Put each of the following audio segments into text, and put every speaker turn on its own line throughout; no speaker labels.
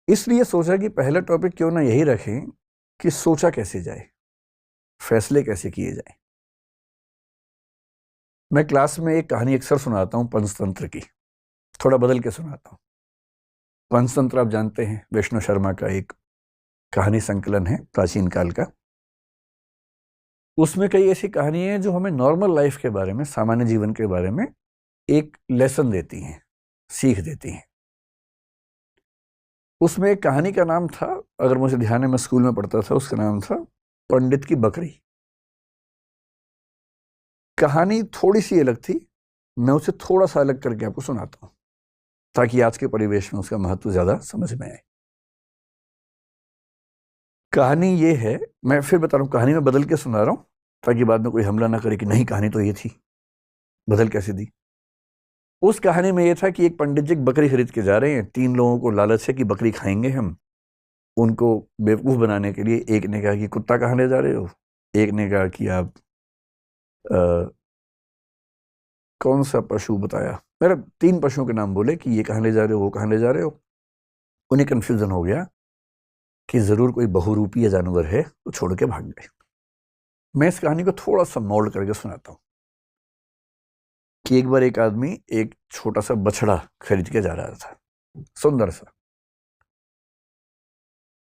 इसलिए सोचा कि पहला टॉपिक क्यों ना यही रखें कि सोचा कैसे जाए, फैसले कैसे किए जाए। मैं क्लास में एक कहानी अक्सर सुनाता हूं पंचतंत्र की, थोड़ा बदल के सुनाता हूं। पंचतंत्र आप जानते हैं, विष्णु शर्मा का एक कहानी संकलन है प्राचीन काल का। उसमें कई ऐसी कहानी है जो हमें नॉर्मल लाइफ के बारे में, सामान्य जीवन के बारे में एक लेसन देती हैं, सीख देती हैं। उसमें एक कहानी का नाम था, अगर मुझे ध्यान है, मैं स्कूल में पढ़ता था, उसका नाम था पंडित की बकरी। कहानी थोड़ी सी अलग थी, मैं उसे थोड़ा सा अलग करके आपको सुनाता हूं ताकि आज के परिवेश में उसका महत्व ज्यादा समझ में आए। कहानी ये है, मैं फिर बता रहा हूं, कहानी में बदल के सुना रहा हूं ताकि बाद में कोई हमला ना करे कि नहीं कहानी तो ये थी, बदल कैसे दी। उस कहानी में यह था कि एक पंडित जी बकरी खरीद के जा रहे हैं। 3 लोगों को लालच है कि बकरी खाएंगे हम। उनको बेवकूफ बनाने के लिए एक ने कहा कि कुत्ता कहाँ ले जा रहे हो, एक ने कहा कि आप कौन सा पशु बताया, मेरा 3 पशुओं के नाम बोले कि ये कहाँ ले जा रहे हो, वो कहाँ ले जा रहे हो। उन्हें कंफ्यूजन हो गया कि जरूर कोई बहुरूपी या जानवर है, तो छोड़ के भाग गए। मैं इस कहानी को थोड़ा सा मोल्ड करके सुनाता हूं कि एक बार एक आदमी एक छोटा सा बछड़ा खरीद के जा रहा था, सुंदर सा,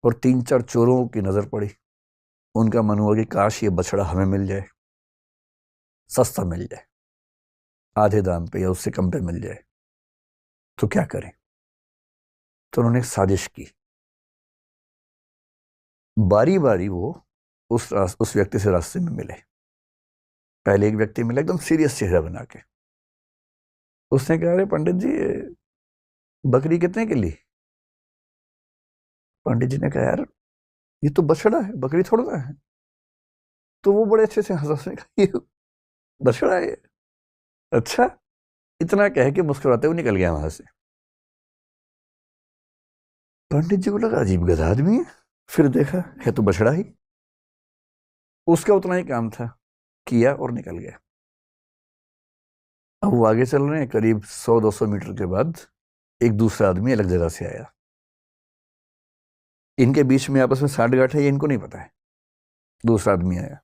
और 3-4 चोरों की नजर पड़ी। उनका मन हुआ कि काश ये बछड़ा हमें मिल जाए, सस्ता मिल जाए, आधे दाम पे या उससे कम पे मिल जाए, तो क्या करें। तो उन्होंने एक साजिश की। बारी बारी वो उस व्यक्ति से रास्ते में मिले। पहले एक व्यक्ति मिला एकदम सीरियस चेहरा बना के। उसने कहा, अरे पंडित जी, बकरी कितने की ली। पंडित जी ने कहा, यार ये तो बछड़ा है, बकरी थोड़ा ना है। तो वो बड़े अच्छे से हंसने कहा, ये बछड़ा है। अच्छा, इतना कह के मुस्कुराते हुए निकल गया वहां से। पंडित जी को लगा अजीब गधा आदमी है, फिर देखा है तो बछड़ा ही। उसका उतना ही काम था, किया और निकल गया। अब वो आगे चल रहे हैं, करीब 100-200 मीटर के बाद एक दूसरा आदमी अलग जगह से आया। इनके बीच में आपस में साठगांठ है, ये इनको नहीं पता है। दूसरा आदमी आया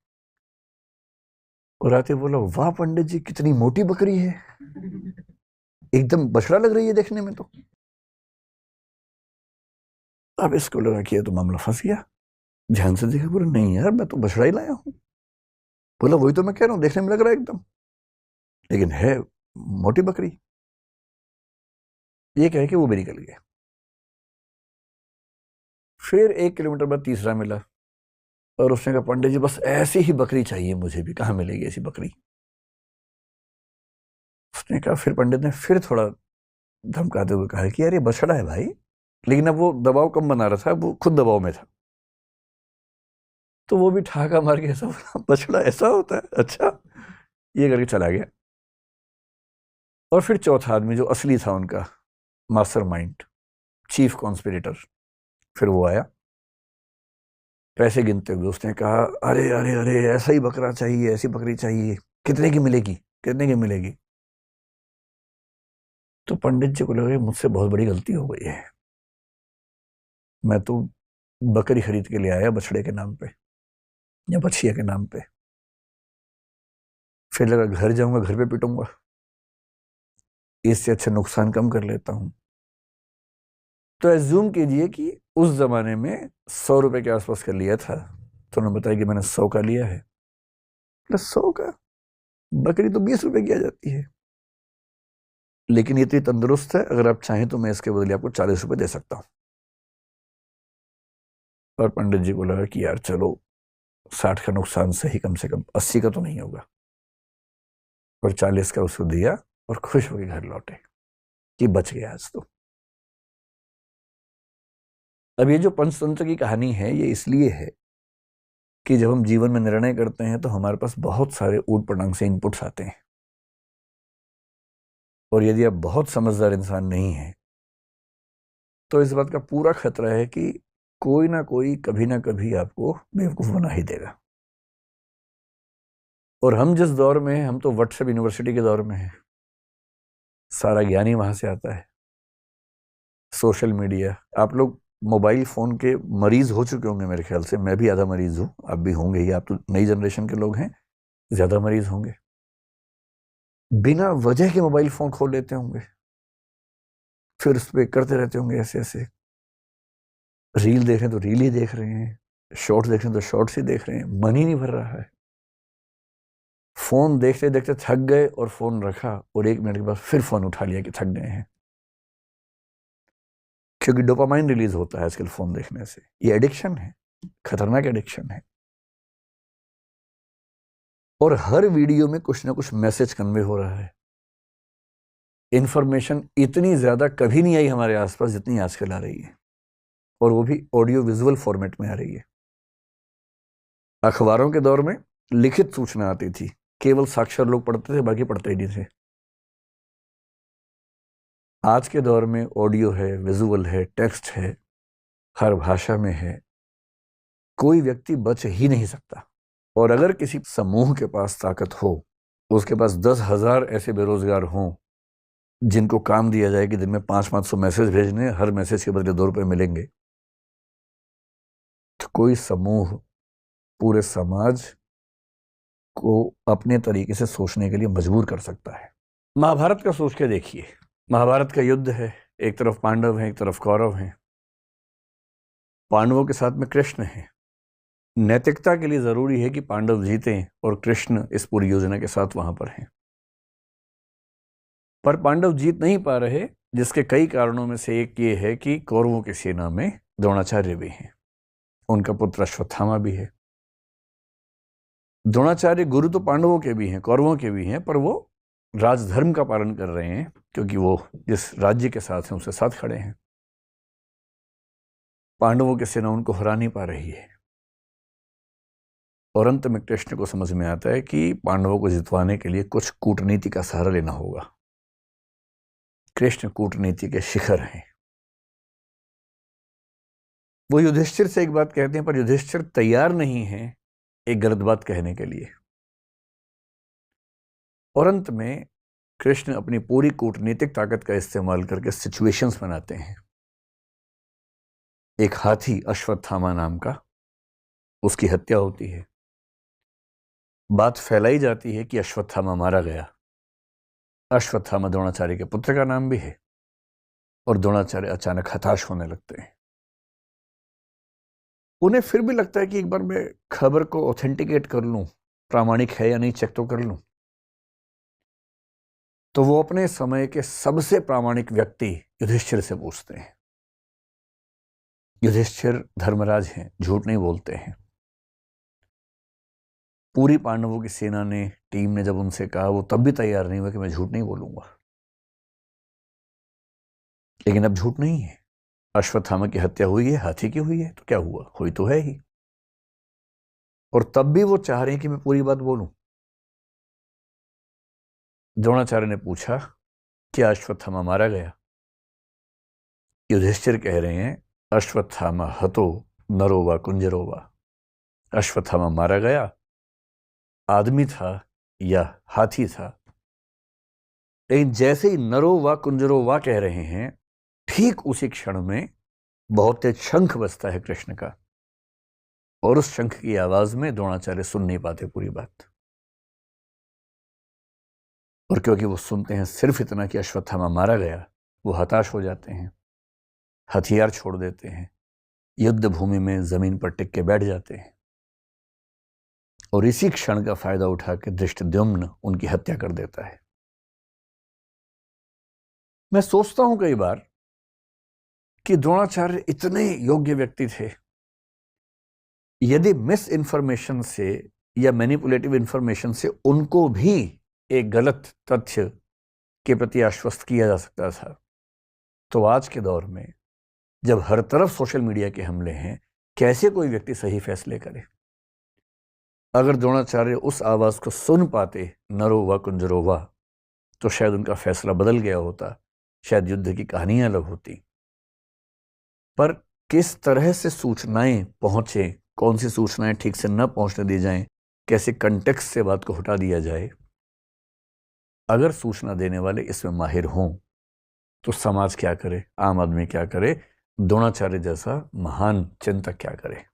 और आते बोला, वाह पंडित जी, कितनी मोटी बकरी है, एकदम बछड़ा लग रही है देखने में तो। अब इसको लगा कि ये तो मामला फंस गया। ध्यान से देखा, बोला नहीं यार, मैं तो बछड़ा ही लाया हूं। बोला वही तो मैं कह रहा हूं, देखने में लग रहा है एकदम, लेकिन है मोटी बकरी। ये कह के वो भी निकल गया। फिर 1 किलोमीटर बाद तीसरा मिला और उसने कहा, पंडित जी बस ऐसी ही बकरी चाहिए मुझे भी, कहाँ मिलेगी ऐसी बकरी। उसने कहा, फिर पंडित ने फिर थोड़ा धमकाते हुए कहा कि यार ये बछड़ा है भाई। लेकिन अब वो दबाव कम बना रहा था, वो खुद दबाव में था। तो वो भी ठहाका मार के ऐसा बोला, बछड़ा ऐसा होता है, अच्छा, ये करके चला गया। और फिर चौथा आदमी जो असली था उनका मास्टरमाइंड, चीफ कॉन्स्पिरेटर, फिर वो आया पैसे गिनते हुए। उसने कहा, अरे अरे अरे, ऐसा ही बकरा चाहिए, ऐसी बकरी चाहिए, कितने की मिलेगी, कितने की मिलेगी। तो पंडित जी को लगा मुझसे बहुत बड़ी गलती हो गई है, मैं तो बकरी खरीद के ले आया बछड़े के नाम पे या बछिया के नाम पे। फिर लगा घर जाऊंगा, घर पे पिटूंगा, इससे अच्छा नुकसान कम कर लेता हूं। तो एज्यूम कीजिए कि उस जमाने में 100 रुपए के आसपास का लिया था, तो उन्होंने बताया कि मैंने 100 का लिया है। प्लस 100 का, बकरी तो 20 रुपए की आ जाती है। लेकिन ये तो तंदुरुस्त है, अगर आप चाहें तो मैं इसके बदले आपको 40 रुपए दे सकता हूं। और पंडित जी को लगा कि यार चलो, 60 का नुकसान से कम 80 का तो नहीं होगा। और 40 का उसको दिया और खुश होकर घर लौटे कि बच गया आज तो। अब ये जो पंचतंत्र की कहानी है, ये इसलिए है कि जब हम जीवन में निर्णय करते हैं तो हमारे पास बहुत सारे ऊट पटांग से इनपुट्स आते हैं। और यदि आप बहुत समझदार इंसान नहीं हैं तो इस बात का पूरा खतरा है कि कोई ना कोई कभी ना कभी आपको बेवकूफ बना ही देगा। और हम जिस दौर में हैं, हम तो व्हाट्सएप यूनिवर्सिटी के दौर में हैं। सारा ज्ञान ही वहां से आता है, सोशल मीडिया। आप लोग मोबाइल फ़ोन के मरीज़ हो चुके होंगे मेरे ख्याल से। मैं भी आधा मरीज़ हूँ, आप भी होंगे ही, आप तो नई जनरेशन के लोग हैं, ज़्यादा मरीज़ होंगे। बिना वजह के मोबाइल फ़ोन खोल लेते होंगे, फिर उस पर करते रहते होंगे ऐसे ऐसे। रील देख रहे हैं तो रील ही देख रहे हैं, शॉर्ट्स देख रहे हैं तो शॉर्ट्स ही देख रहे हैं, मन ही नहीं भर रहा है। फ़ोन देखते देखते थक गए और फ़ोन रखा और 1 मिनट के बाद फिर फ़ोन उठा लिया कि थक गए हैं, क्योंकि डोपामाइन रिलीज होता है आजकल फ़ोन देखने से। ये एडिक्शन है, खतरनाक एडिक्शन है। और हर वीडियो में कुछ ना कुछ मैसेज कन्वे हो रहा है। इंफॉर्मेशन इतनी ज़्यादा कभी नहीं आई हमारे आसपास जितनी आजकल आ रही है, और वो भी ऑडियो विजुअल फॉर्मेट में आ रही है। अखबारों के दौर में लिखित सूचना आती थी, केवल साक्षर लोग पढ़ते थे, बाकी पढ़ते ही नहीं थे। आज के दौर में ऑडियो है, विजुअल है, टेक्स्ट है, हर भाषा में है, कोई व्यक्ति बच ही नहीं सकता। और अगर किसी समूह के पास ताकत हो, उसके पास 10,000 ऐसे बेरोजगार हों जिनको काम दिया जाए कि दिन में 500-500 मैसेज भेजने, हर मैसेज के बदले 2 रुपए मिलेंगे, तो कोई समूह पूरे समाज को अपने तरीके से सोचने के लिए मजबूर कर सकता है। महाभारत का सोच के देखिए, महाभारत का युद्ध है, एक तरफ पांडव हैं, एक तरफ कौरव हैं। पांडवों के साथ में कृष्ण हैं। नैतिकता के लिए जरूरी है कि पांडव जीतें और कृष्ण इस पूरी योजना के साथ वहां पर हैं। पर पांडव जीत नहीं पा रहे, जिसके कई कारणों में से एक ये है कि कौरवों की सेना में द्रोणाचार्य भी हैं, उनका पुत्र अश्वत्थामा भी है। द्रोणाचार्य गुरु तो पांडवों के भी हैं, कौरवों के भी हैं, पर वो राजधर्म का पालन कर रहे हैं, क्योंकि वो जिस राज्य के साथ हैं उसके साथ खड़े हैं। पांडवों की सेना उनको हरा नहीं पा रही है, और अंत में कृष्ण को समझ में आता है कि पांडवों को जितवाने के लिए कुछ कूटनीति का सहारा लेना होगा। कृष्ण कूटनीति के शिखर हैं। वो युधिष्ठिर से एक बात कहते हैं, पर युधिष्ठिर तैयार नहीं है एक गलत बात कहने के लिए। और अंत में कृष्ण अपनी पूरी कूटनीतिक ताकत का इस्तेमाल करके सिचुएशंस बनाते हैं। एक हाथी अश्वत्थामा नाम का, उसकी हत्या होती है। बात फैलाई जाती है कि अश्वत्थामा मारा गया। अश्वत्थामा द्रोणाचार्य के पुत्र का नाम भी है, और द्रोणाचार्य अचानक हताश होने लगते हैं। उन्हें फिर भी लगता है कि एक बार मैं खबर को ऑथेंटिकेट कर लूं, प्रामाणिक है या नहीं चेक तो कर लूं। तो वो अपने समय के सबसे प्रामाणिक व्यक्ति युधिष्ठिर से पूछते हैं। युधिष्ठिर धर्मराज हैं, झूठ नहीं बोलते हैं। पूरी पांडवों की सेना ने, टीम ने जब उनसे कहा, वो तब भी तैयार नहीं हुआ कि मैं झूठ नहीं बोलूंगा। लेकिन अब झूठ नहीं है, अश्वत्थामा की हत्या हुई है, हाथी की हुई है, तो क्या हुआ, हुई तो है ही। और तब भी वो चाह रहे हैं कि मैं पूरी बात बोलूं। द्रोणाचार्य ने पूछा, क्या अश्वत्थामा मारा गया? युधिष्ठिर कह रहे हैं, अश्वत्थामा हतो नरो वा कुंजरो वा। अश्वत्थामा मारा गया, आदमी था या हाथी था। लेकिन जैसे ही नरो वा कुंजरो वा कह रहे हैं, ठीक उसी क्षण में बहुत तेज शंख बजता है कृष्ण का, और उस शंख की आवाज में द्रोणाचार्य सुन नहीं पाते पूरी बात। और क्योंकि वो सुनते हैं सिर्फ इतना कि अश्वत्थामा मारा गया, वो हताश हो जाते हैं, हथियार छोड़ देते हैं, युद्ध भूमि में जमीन पर टिक के बैठ जाते हैं। और इसी क्षण का फायदा उठा के धृष्टद्युम्न उनकी हत्या कर देता है। मैं सोचता हूं कई बार कि द्रोणाचार्य इतने योग्य व्यक्ति थे, यदि मिस इन्फॉर्मेशन से या मैनिपुलेटिव इंफॉर्मेशन से उनको भी एक गलत तथ्य के प्रति आश्वस्त किया जा सकता था, तो आज के दौर में जब हर तरफ सोशल मीडिया के हमले हैं, कैसे कोई व्यक्ति सही फैसले करे? अगर द्रोणाचार्य उस आवाज को सुन पाते, नरो वा कुंजरो वा, तो शायद उनका फैसला बदल गया होता, शायद युद्ध की कहानियां अलग होती। पर किस तरह से सूचनाएं पहुंचे, कौन सी सूचनाएं ठीक से न पहुंचने दी जाएं, कैसे कंटेक्स्ट से बात को हटा दिया जाए, अगर सूचना देने वाले इसमें माहिर हों, तो समाज क्या करे, आम आदमी क्या करे, द्रोणाचार्य जैसा महान चिंतक क्या करे।